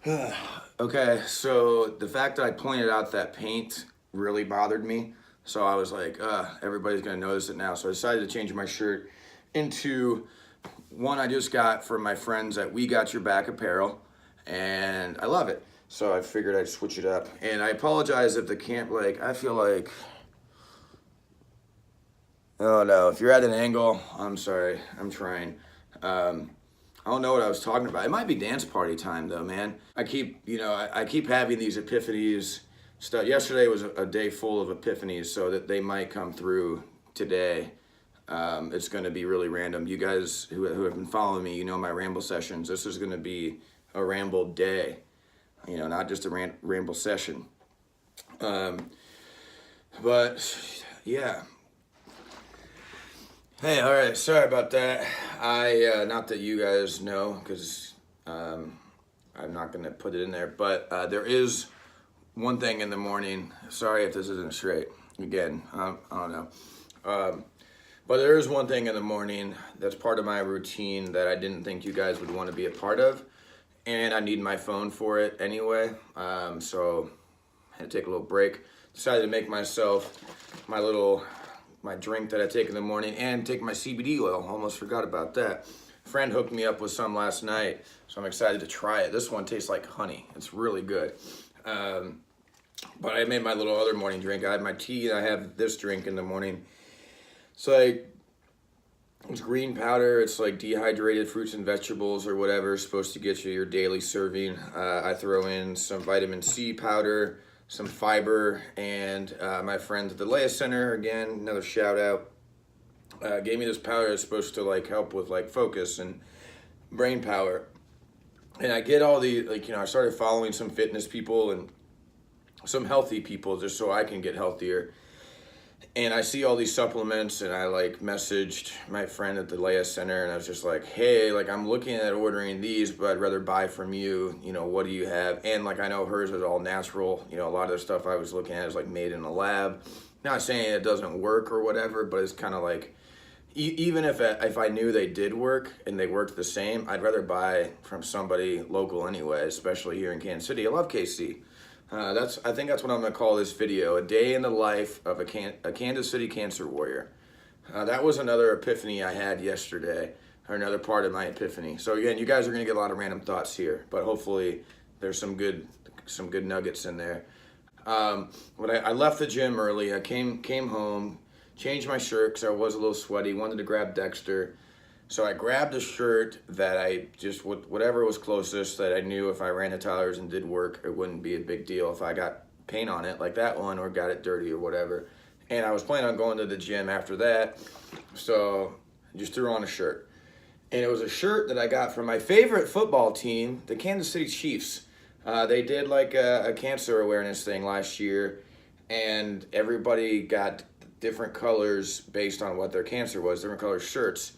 Okay, so the fact that I pointed out that paint really bothered me. So I was like, everybody's gonna notice it now. So I decided to change my shirt into one I just got from my friends at We Got Your Back Apparel, and I love it. So I figured I'd switch it up. And I apologize if the camp, like, I feel like, oh no, if you're at an angle, I'm sorry, I'm trying. I don't know what I was talking about. It might be dance party time though, man. I keep having these epiphanies. Stuff. Yesterday was a day full of epiphanies, so that they might come through today. It's going to be really random. You guys who have been following me, you know my ramble sessions. This is going to be a ramble day, not just a ramble session. But yeah. Hey, all right. Sorry about that. Not that you guys know, because I'm not going to put it in there. But there is one thing in the morning. Sorry if this isn't straight. Again, I don't know. But there is one thing in the morning that's part of my routine that I didn't think you guys would want to be a part of. And I need my phone for it anyway. So I had to take a little break. Decided to make myself my drink that I take in the morning and take my CBD oil. Almost forgot about that. Friend hooked me up with some last night, so I'm excited to try it. This one tastes like honey. It's really good. But I made my little other morning drink. I had my tea and I have this drink in the morning. It's green powder. It's like dehydrated fruits and vegetables or whatever. It's supposed to get you your daily serving. I throw in some vitamin C powder, some fiber, and my friends at the Leia Center, again, another shout out, gave me this powder that's supposed to like help with like focus and brain power. And I get all the, I started following some fitness people and some healthy people just so I can get healthier. And I see all these supplements, and I like messaged my friend at the Leia Center, and I was just like, hey, like I'm looking at ordering these, but I'd rather buy from you. What do you have? And like I know hers is all natural. A lot of the stuff I was looking at is like made in a lab. Not saying it doesn't work or whatever, but it's kind of like, even if I knew they did work and they worked the same, I'd rather buy from somebody local anyway, especially here in Kansas City. I love KC. I think that's what I'm gonna call this video: a day in the life of a Kansas City cancer warrior. That was another epiphany I had yesterday, or another part of my epiphany. So again, you guys are gonna get a lot of random thoughts here, but hopefully there's some good nuggets in there. When I left the gym early, I came home, changed my shirt because I was a little sweaty, wanted to grab Dexter. So I grabbed a shirt that I just, whatever was closest, that I knew if I ran the tires and did work, it wouldn't be a big deal if I got paint on it like that one or got it dirty or whatever. And I was planning on going to the gym after that, so I just threw on a shirt. And it was a shirt that I got from my favorite football team, the Kansas City Chiefs. They did like a cancer awareness thing last year, and everybody got different colors based on what their cancer was, different color shirts.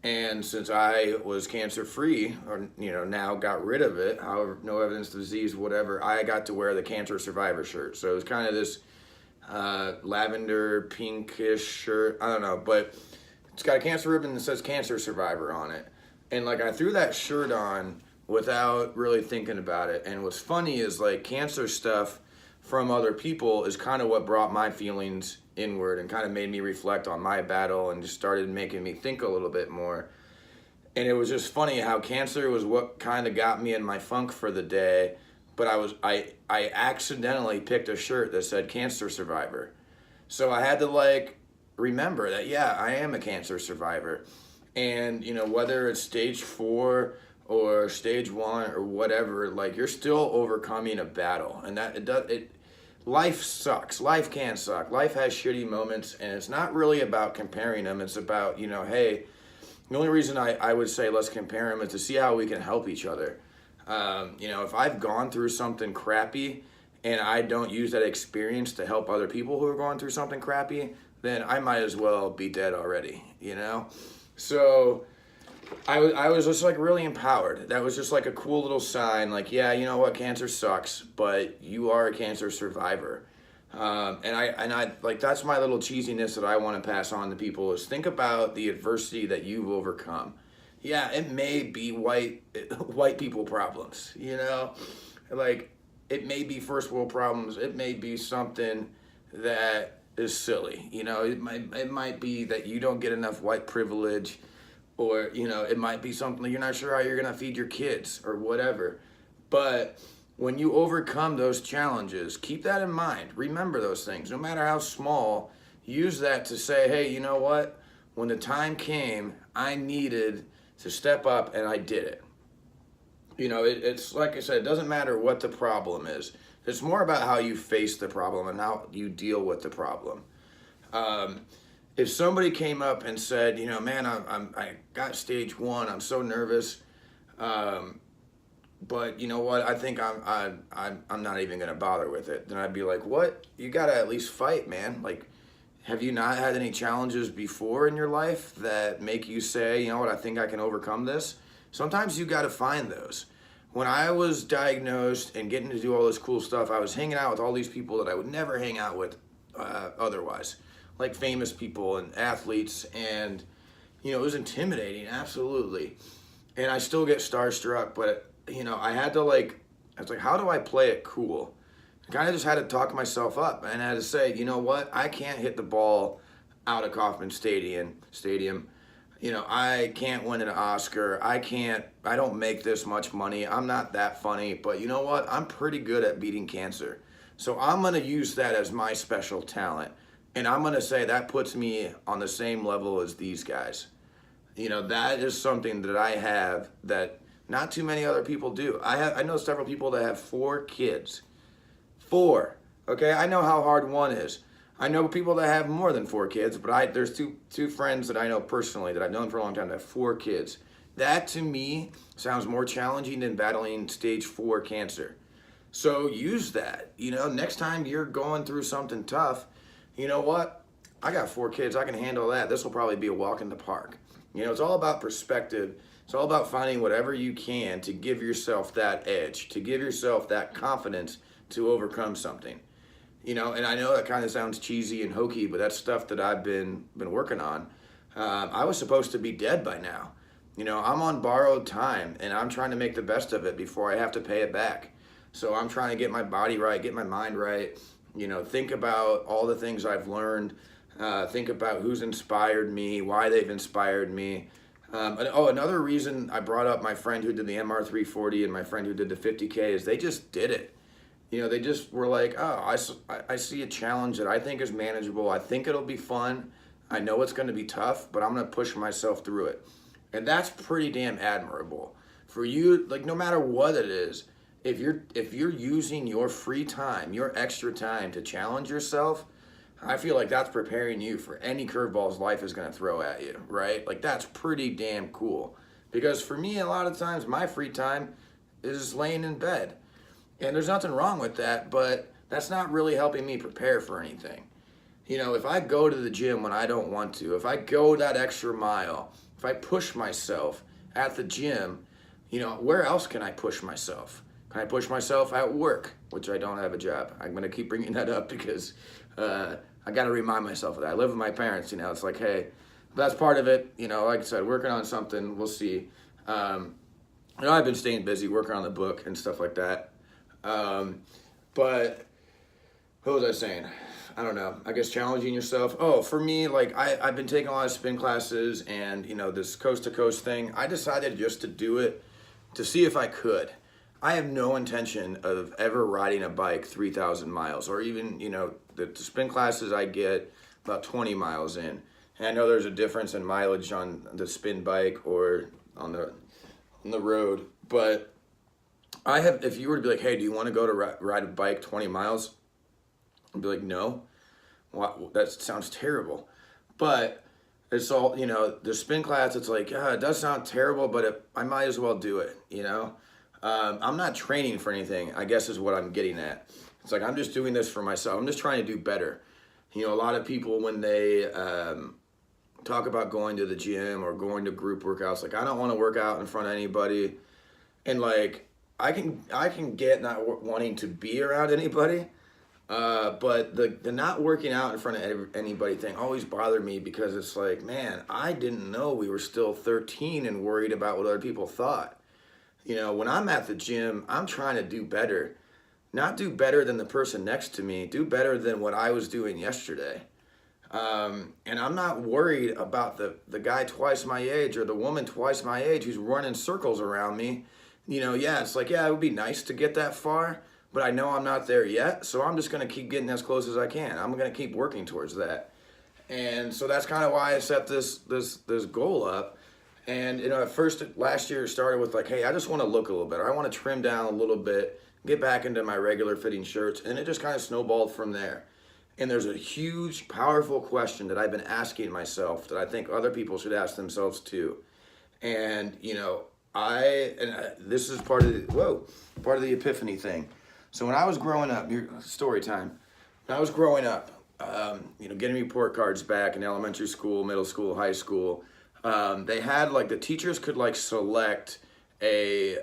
And since I was cancer free, or now got rid of it, however, no evidence of disease, whatever, I got to wear the cancer survivor shirt. So it was kind of this lavender pinkish shirt. I don't know, but it's got a cancer ribbon that says cancer survivor on it. And like I threw that shirt on without really thinking about it. And what's funny is like cancer stuff from other people is kind of what brought my feelings inward and kind of made me reflect on my battle and just started making me think a little bit more. And it was just funny how cancer was what kind of got me in my funk for the day, but I accidentally picked a shirt that said cancer survivor. So I had to like remember that, yeah, I am a cancer survivor. And whether it's stage 4 or stage 1 or whatever, like you're still overcoming a battle. And that life sucks. Life can suck. Life has shitty moments, and it's not really about comparing them. It's about, hey, the only reason I would say let's compare them is to see how we can help each other. If I've gone through something crappy and I don't use that experience to help other people who are going through something crappy, then I might as well be dead already, So I was just like really empowered. That was just like a cool little sign, like, yeah, you know what, cancer sucks, but you are a cancer survivor. And I like, that's my little cheesiness that I want to pass on to people is think about the adversity that you've overcome. yeah, it may be white people problems, you know? Like, it may be first world problems. It may be something that is silly. You know, it might be that you don't get enough white privilege, or you know, it might be something that you're not sure how you're gonna feed your kids or whatever. But when you overcome those challenges, keep that in mind. Remember those things, no matter how small. Use that to say, hey, you know what? When the time came, I needed to step up, and I did it. You know, it's like I said, it doesn't matter what the problem is. It's more about how you face the problem and how you deal with the problem. Um, if somebody came up and said, you know, man, I got stage one, I'm so nervous, um, but you know what? I think I'm not even gonna bother with it. Then I'd be like, what? You gotta at least fight, man. Like, have you not had any challenges before in your life that make you say, you know what? I think I can overcome this. Sometimes you gotta find those. When I was diagnosed and getting to do all this cool stuff, I was hanging out with all these people that I would never hang out with otherwise, like famous people and athletes, and you know, it was intimidating, absolutely. And I still get starstruck, but you know, I was like, how do I play it cool? I kind of just had to talk myself up, and I had to say, you know what, I can't hit the ball out of Kauffman Stadium. You know, I can't win an Oscar. I don't make this much money. I'm not that funny, but you know what? I'm pretty good at beating cancer. So I'm going to use that as my special talent. And I'm going to say that puts me on the same level as these guys. You know, that is something that I have that not too many other people do. I know several people that have 4 kids. 4. Okay, I know how hard one is. I know people that have more than 4 kids, but there's two friends that I know personally that I've known for a long time that have 4 kids. That to me sounds more challenging than battling stage 4 cancer. So use that. You know, next time you're going through something tough, you know what? I got 4 kids. I can handle that. This will probably be a walk in the park. You know, it's all about perspective. It's all about finding whatever you can to give yourself that edge, to give yourself that confidence to overcome something. You know, and I know that kind of sounds cheesy and hokey, but that's stuff that I've been working on. I was supposed to be dead by now. You know, I'm on borrowed time, and I'm trying to make the best of it before I have to pay it back. So I'm trying to get my body right, get my mind right. You know, think about all the things I've learned. Think about who's inspired me, why they've inspired me. Another reason I brought up my friend who did the MR340 and my friend who did the 50K is they just did it. You know, they just were like, oh, I see a challenge that I think is manageable. I think it'll be fun. I know it's going to be tough, but I'm going to push myself through it. And that's pretty damn admirable. For you, like, no matter what it is, if you're using your free time, your extra time to challenge yourself, I feel like that's preparing you for any curveballs life is going to throw at you, right? Like, that's pretty damn cool. Because for me, a lot of times, my free time is laying in bed. And there's nothing wrong with that, but that's not really helping me prepare for anything. You know, if I go to the gym when I don't want to, if I go that extra mile, if I push myself at the gym, you know, where else can I push myself? Can I push myself at work, which I don't have a job? I'm going to keep bringing that up because I got to remind myself of that. I live with my parents, you know, it's like, hey, that's part of it. You know, like I said, working on something, we'll see. You know, I've been staying busy working on the book and stuff like that. But what was I saying? I don't know. I guess challenging yourself. Oh, for me, like I've been taking a lot of spin classes and, you know, this coast to coast thing. I decided just to do it to see if I could. I have no intention of ever riding a bike 3,000 miles or even, you know, the spin classes I get about 20 miles in. And I know there's a difference in mileage on the spin bike or on the road, but if you were to be like, hey, do you want to go to ride a bike 20 miles? I'd be like, no. That sounds terrible. But it's all, you know, the spin class, it's like, it does sound terrible, but I might as well do it, you know? I'm not training for anything, I guess is what I'm getting at. It's like, I'm just doing this for myself. I'm just trying to do better. You know, a lot of people, when they talk about going to the gym or going to group workouts, like, I don't want to work out in front of anybody. And like, I can get not wanting to be around anybody, But the not working out in front of anybody thing always bothered me because it's like, man, I didn't know we were still 13 and worried about what other people thought. You know, when I'm at the gym, I'm trying to do better. Not do better than the person next to me, do better than what I was doing yesterday. And I'm not worried about the guy twice my age or the woman twice my age who's running circles around me. You know, yeah, it's like, yeah, it would be nice to get that far, but I know I'm not there yet, so I'm just going to keep getting as close as I can. I'm going to keep working towards that. And so that's kind of why I set this goal up. And, you know, at first, last year, it started with like, hey, I just want to look a little better. I want to trim down a little bit, get back into my regular fitting shirts, and it just kind of snowballed from there. And there's a huge, powerful question that I've been asking myself that I think other people should ask themselves too. And, you know, this is part of the epiphany thing. So when I was growing up, story time, when I was growing up, you know, getting report cards back in elementary school, middle school, high school, they had like the teachers could like select a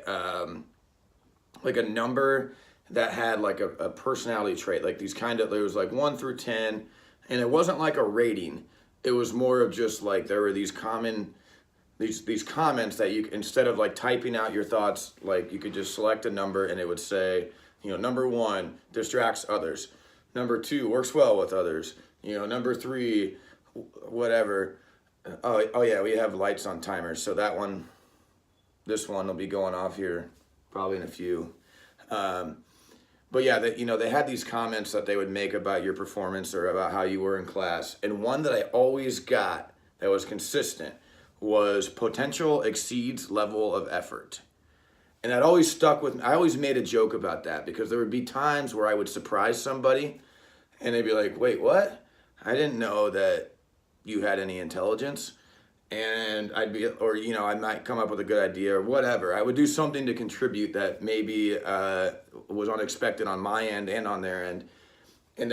number that had like a personality trait, like these kind of, there was like 1 through 10, and it wasn't like a rating. It was more of just like, there were these these comments that you, instead of like typing out your thoughts, like you could just select a number and it would say, you know, number 1 distracts others. Number 2 works well with others. You know, number 3, whatever. Oh yeah, we have lights on timers. So this one will be going off here probably in a few. But yeah, you know, they had these comments that they would make about your performance or about how you were in class. And one that I always got that was consistent was potential exceeds level of effort. And that always stuck with me. I always made a joke about that because there would be times where I would surprise somebody and they'd be like, wait, what? I didn't know that you had any intelligence. And I'd be, or, you know, I might come up with a good idea or whatever. I would do something to contribute that maybe was unexpected on my end and on their end. And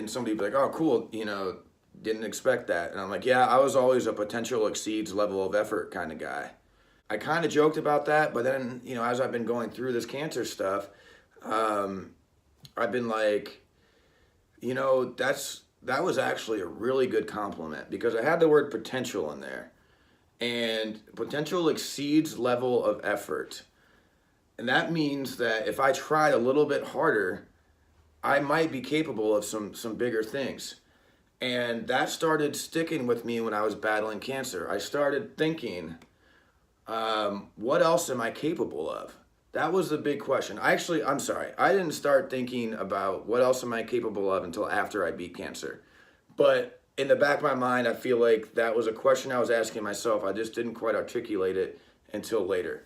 somebody would be like, oh, cool, you know, didn't expect that. And I'm like, yeah, I was always a potential exceeds level of effort kind of guy. I kind of joked about that, but then, you know, as I've been going through this cancer stuff, I've been like, you know, that was actually a really good compliment because I had the word potential in there. And potential exceeds level of effort. And that means that if I tried a little bit harder, I might be capable of some bigger things. And that started sticking with me when I was battling cancer. I started thinking, what else am I capable of? That was the big question. I'm sorry. I didn't start thinking about what else am I capable of until after I beat cancer. But in the back of my mind, I feel like that was a question I was asking myself. I just didn't quite articulate it until later.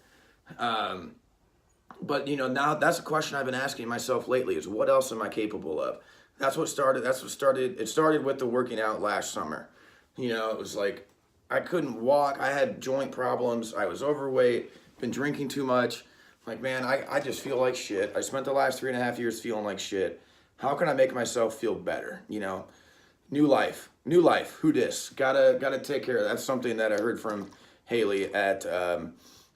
But, you know, now that's a question I've been asking myself lately is what else am I capable of? It started with the working out last summer. You know, it was like I couldn't walk. I had joint problems. I was overweight, been drinking too much. Like, man, I just feel like shit. I spent the last 3.5 years feeling like shit. How can I make myself feel better? You know, new life, who dis? Gotta take care of that. That's something that I heard from Haley at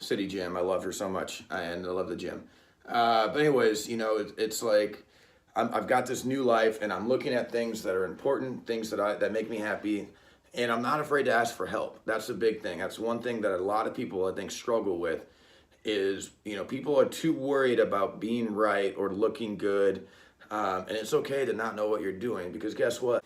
City Gym. I love her so much, and I love the gym. But anyways, you know, it's like I've got this new life, and I'm looking at things that are important, things that make me happy, and I'm not afraid to ask for help. That's the big thing. That's one thing that a lot of people, I think, struggle with is, you know, people are too worried about being right or looking good, and it's okay to not know what you're doing because guess what?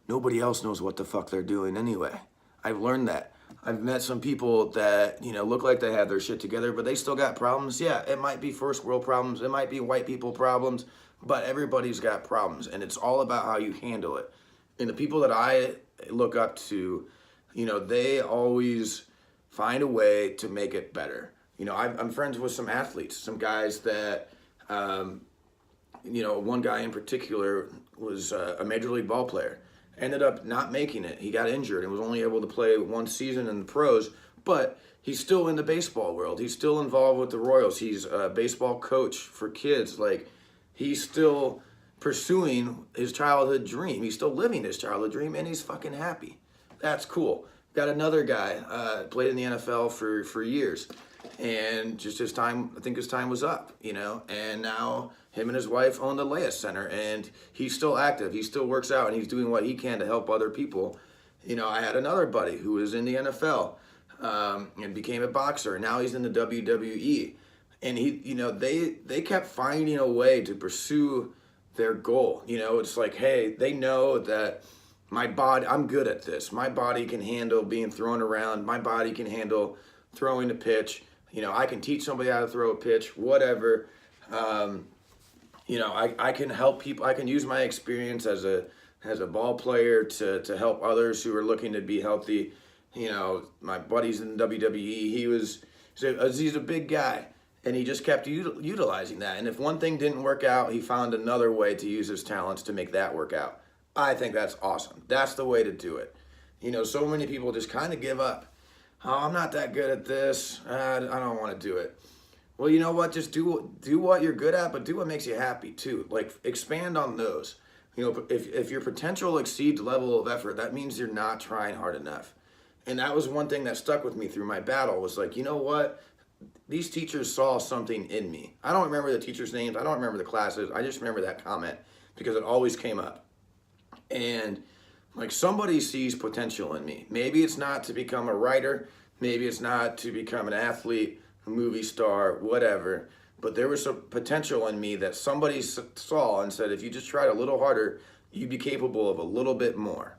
Nobody else knows what the fuck they're doing anyway. I've learned that. I've met some people that, you know, look like they have their shit together, but they still got problems. Yeah, it might be first world problems. It might be white people problems, but everybody's got problems, and it's all about how you handle it. And the people that I look up to, you know, they always find a way to make it better. You know, I'm friends with some athletes, some guys that, you know, one guy in particular was a major league ball player. Ended up not making it. He got injured and was only able to play one season in the pros, but he's still in the baseball world. He's still involved with the Royals. He's a baseball coach for kids. Like, he's still pursuing his childhood dream. He's still living his childhood dream, and he's fucking happy. That's cool. Got another guy, played in the NFL for years, and just his time, I think his time was up, you know, and now him and his wife own the Leia Center, and he's still active. He still works out, and he's doing what he can to help other people. You know, I had another buddy who was in the NFL, and became a boxer, and now he's in the WWE. And he, you know, they kept finding a way to pursue their goal. You know, it's like, hey, they know that my body, I'm good at this. My body can handle being thrown around. My body can handle throwing a pitch. You know, I can teach somebody how to throw a pitch, whatever. You know, I can help people. I can use my experience as a ball player to help others who are looking to be healthy. You know, my buddy's in WWE. He's a big guy, and he just kept utilizing that. And if one thing didn't work out, he found another way to use his talents to make that work out. I think that's awesome. That's the way to do it. You know, so many people just kind of give up. Oh, I'm not that good at this. I don't want to do it. Well, you know what? Just do what you're good at, but do what makes you happy too. Like, expand on those. You know, if your potential exceeds level of effort, that means you're not trying hard enough. And that was one thing that stuck with me through my battle, was like, you know what? These teachers saw something in me. I don't remember the teachers' names. I don't remember the classes. I just remember that comment because it always came up. And like, somebody sees potential in me. Maybe it's not to become a writer. Maybe it's not to become an athlete, a movie star, whatever. But there was some potential in me that somebody saw and said, if you just tried a little harder, you'd be capable of a little bit more.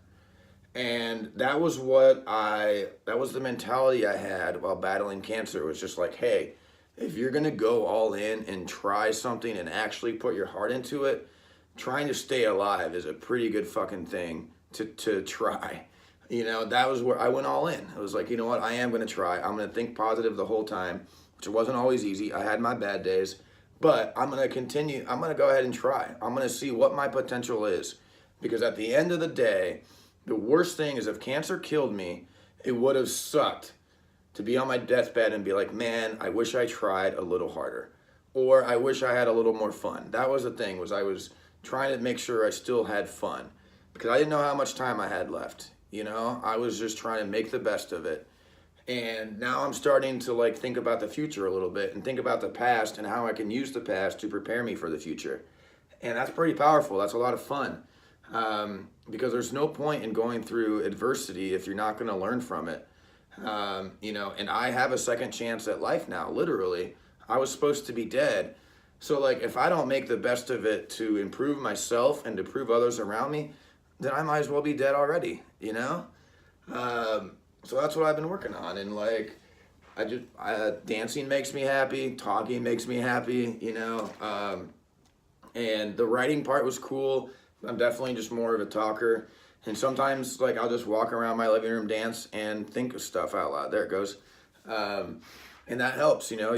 And that was that was the mentality I had while battling cancer. It was just like, hey, if you're gonna go all in and try something and actually put your heart into it, trying to stay alive is a pretty good fucking thing to try. You know, that was where I went all in. I was like, you know what, I am gonna try. I'm gonna think positive the whole time, which wasn't always easy. I had my bad days, but I'm gonna continue. I'm gonna go ahead and try. I'm gonna see what my potential is. Because at the end of the day, the worst thing is if cancer killed me, it would have sucked to be on my deathbed and be like, man, I wish I tried a little harder. Or I wish I had a little more fun. That was the thing, was I was trying to make sure I still had fun. Because I didn't know how much time I had left. You know, I was just trying to make the best of it. And now I'm starting to like think about the future a little bit and think about the past and how I can use the past to prepare me for the future. And that's pretty powerful. That's a lot of fun. Because there's no point in going through adversity if you're not going to learn from it. You know, and I have a second chance at life now, literally. I was supposed to be dead. So like, if I don't make the best of it to improve myself and to improve others around me, then I might as well be dead already, you know? So that's what I've been working on. And like, dancing makes me happy. Talking makes me happy, you know? And the writing part was cool. I'm definitely just more of a talker. And sometimes like, I'll just walk around my living room, dance, and think of stuff out loud. There it goes. And that helps, you know,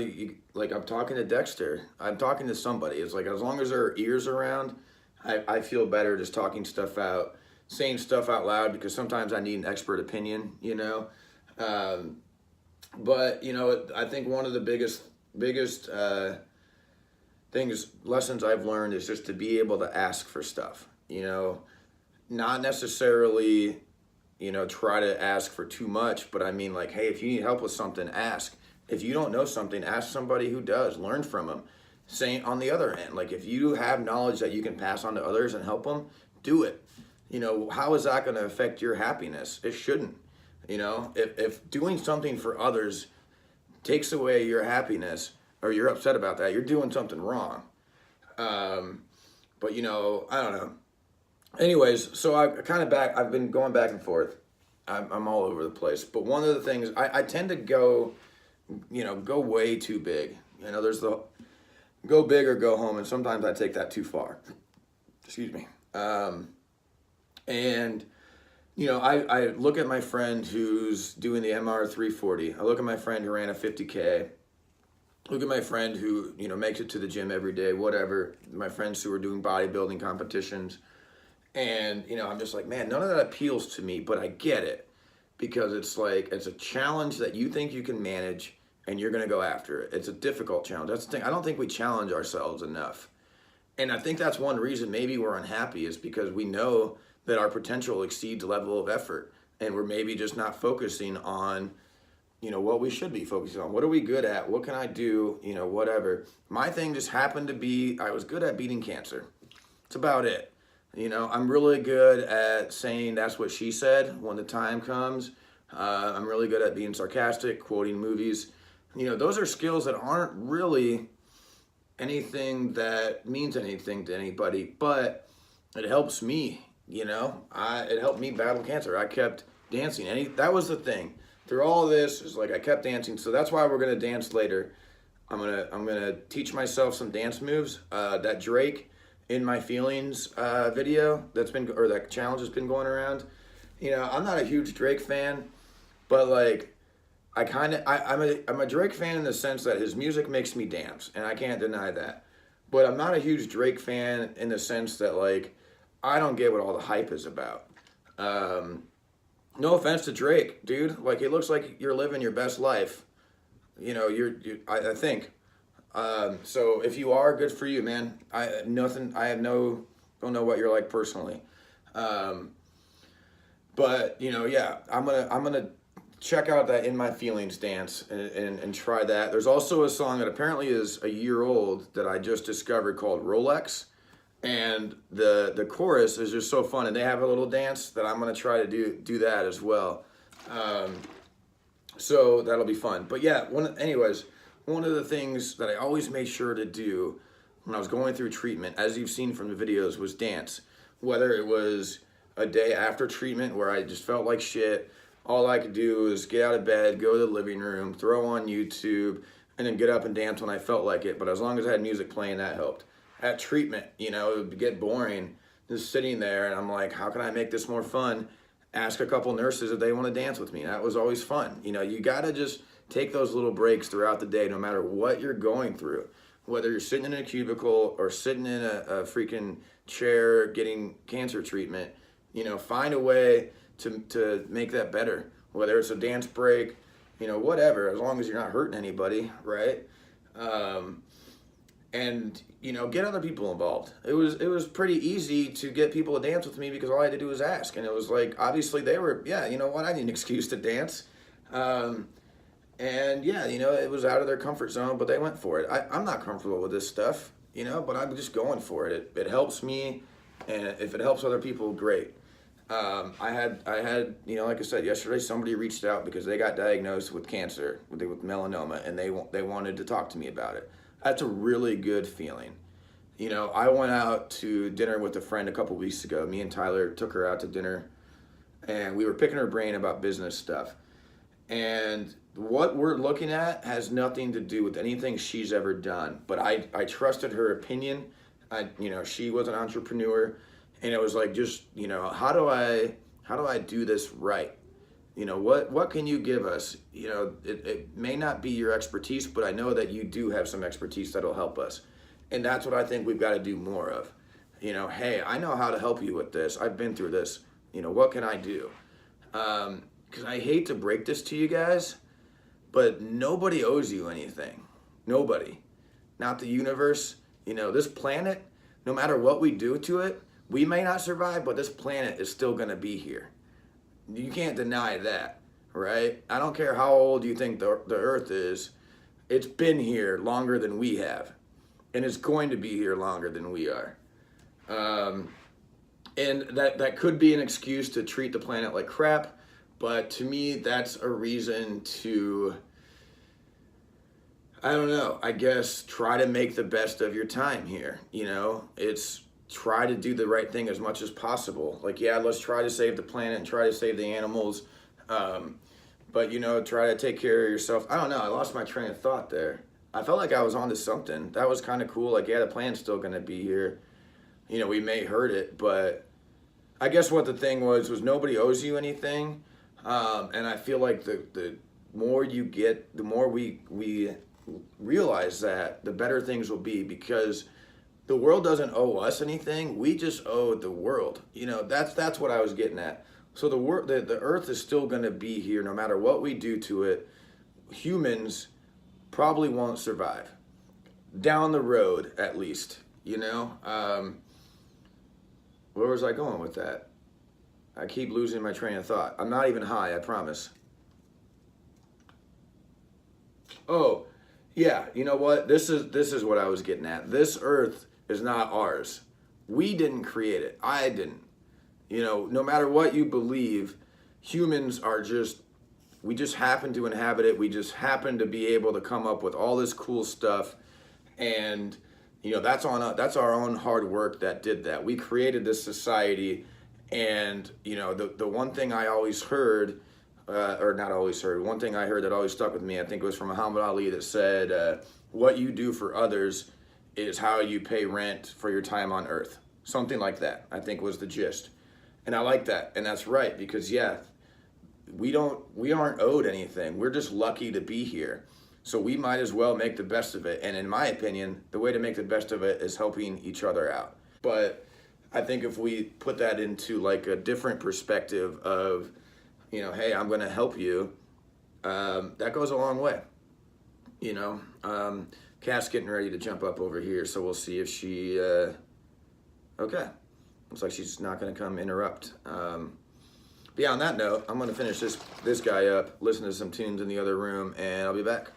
like I'm talking to Dexter, I'm talking to somebody. It's like, as long as there are ears around, I feel better just talking stuff out, saying stuff out loud, because sometimes I need an expert opinion, you know? But, you know, I think one of the biggest lessons I've learned is just to be able to ask for stuff, you know, not necessarily, you know, try to ask for too much, but I mean like, hey, if you need help with something, ask. If you don't know something, ask somebody who does, learn from them. Same on the other end, like if you have knowledge that you can pass on to others and help them, do it. You know, how is that going to affect your happiness? It shouldn't. You know, if doing something for others takes away your happiness, or you're upset about that, you're doing something wrong. But you know, I don't know. Anyways, so I've been going back and forth. I'm all over the place. But one of the things, I tend to go way too big. You know, there's the go big or go home, and sometimes I take that too far. Excuse me. And, you know, I look at my friend who's doing the MR 340. I look at my friend who ran a 50K. Look at my friend who, you know, makes it to the gym every day, whatever. My friends who are doing bodybuilding competitions. And, you know, I'm just like, man, none of that appeals to me, but I get it. Because it's like, it's a challenge that you think you can manage, and you're going to go after it. It's a difficult challenge. That's the thing. I don't think we challenge ourselves enough. And I think that's one reason maybe we're unhappy, is because we know that our potential exceeds level of effort. and we're maybe just not focusing on, what we should be focusing on. What are we good at? What can I do? Whatever. My thing just happened to be I was good at beating cancer. It's about it. I'm really good at saying that's what she said when the time comes. I'm really good at being sarcastic, quoting movies. Those are skills that aren't really anything that means anything to anybody, but it helps me. It helped me battle cancer. I kept dancing. That was the thing. Through all of this, is like I kept dancing. So that's why we're gonna dance later. I'm gonna teach myself some dance moves. That Drake in My Feelings video that challenge has been going around. I'm not a huge Drake fan, but like I'm a Drake fan in the sense that his music makes me dance, and I can't deny that. But I'm not a huge Drake fan in the sense that like I don't get what all the hype is about. No offense to Drake, dude. Like it looks like you're living your best life. I think. So if you are, good for you, man. Don't know what you're like personally. But yeah, I'm gonna check out that In My Feelings dance and try that. There's also a song that apparently is a year old that I just discovered called Rolex. And the chorus is just so fun, and they have a little dance that I'm gonna try to do that as well. So that'll be fun. But yeah, one of the things that I always made sure to do when I was going through treatment, as you've seen from the videos, was dance. Whether it was a day after treatment where I just felt like shit, all I could do was get out of bed, go to the living room, throw on YouTube, and then get up and dance when I felt like it. But as long as I had music playing, that helped. At treatment, it would get boring just sitting there, and I'm like, how can I make this more fun? Ask a couple nurses if they want to dance with me. That was always fun. You gotta just take those little breaks throughout the day, no matter what you're going through. Whether you're sitting in a cubicle or sitting in a freaking chair getting cancer treatment, find a way to make that better. Whether it's a dance break, whatever, as long as you're not hurting anybody, right? And get other people involved. It was pretty easy to get people to dance with me because all I had to do was ask, and it was like obviously they were, yeah, you know what, I need an excuse to dance, and yeah, it was out of their comfort zone, but they went for it. I'm not comfortable with this stuff, but I'm just going for it. It helps me, and if it helps other people, great. I had like I said yesterday, somebody reached out because they got diagnosed with cancer, with melanoma, and they wanted to talk to me about it. That's a really good feeling. I went out to dinner with a friend a couple weeks ago. Me and Tyler took her out to dinner, and we were picking her brain about business stuff. And what we're looking at has nothing to do with anything she's ever done. But I trusted her opinion. She was an entrepreneur, and it was like, just, how do I do this right? What can you give us? It may not be your expertise, but I know that you do have some expertise that'll help us. And that's what I think we've got to do more of. Hey, I know how to help you with this. I've been through this. What can I do? Because I hate to break this to you guys, but nobody owes you anything. Nobody. Not the universe. This planet, no matter what we do to it, we may not survive, but this planet is still going to be here. You can't deny that, right? I don't care how old you think the earth is. It's been here longer than we have, and it's going to be here longer than we are. And that could be an excuse to treat the planet like crap, but to me, that's a reason to, I don't know, I guess try to make the best of your time here. It's try to do the right thing as much as possible. Like, yeah, let's try to save the planet and try to save the animals. But, try to take care of yourself. I don't know. I lost my train of thought there. I felt like I was onto something. That was kind of cool. Like, yeah, the planet's still going to be here. We may hurt it, but I guess what the thing was nobody owes you anything. And I feel like the more you get, the more we realize that, the better things will be, because the world doesn't owe us anything. We just owe the world. That's what I was getting at. So the earth is still going to be here no matter what we do to it. Humans probably won't survive. Down the road, at least. Where was I going with that? I keep losing my train of thought. I'm not even high, I promise. Oh, yeah, you know what? This is what I was getting at. This earth is not ours. We didn't create it. I didn't. You know, no matter what you believe, humans are just, we just happen to inhabit it. We just happen to be able to come up with all this cool stuff. And, you know, that's our own hard work that did that. We created this society. And, you know, the one thing I always heard, or not always heard, one thing I heard that always stuck with me, I think it was from Muhammad Ali, that said, what you do for others is how you pay rent for your time on earth. Something like that, I think, was the gist. And I like that. And that's right, because yeah, we aren't owed anything. We're just lucky to be here. So we might as well make the best of it. And in my opinion, the way to make the best of it is helping each other out. But I think if we put that into like a different perspective of, you know, hey, I'm going to help you, that goes a long way. You know, Cass getting ready to jump up over here, so we'll see if she, okay. Looks like she's not going to come interrupt. But yeah, on that note, I'm going to finish this guy up, listen to some tunes in the other room, and I'll be back.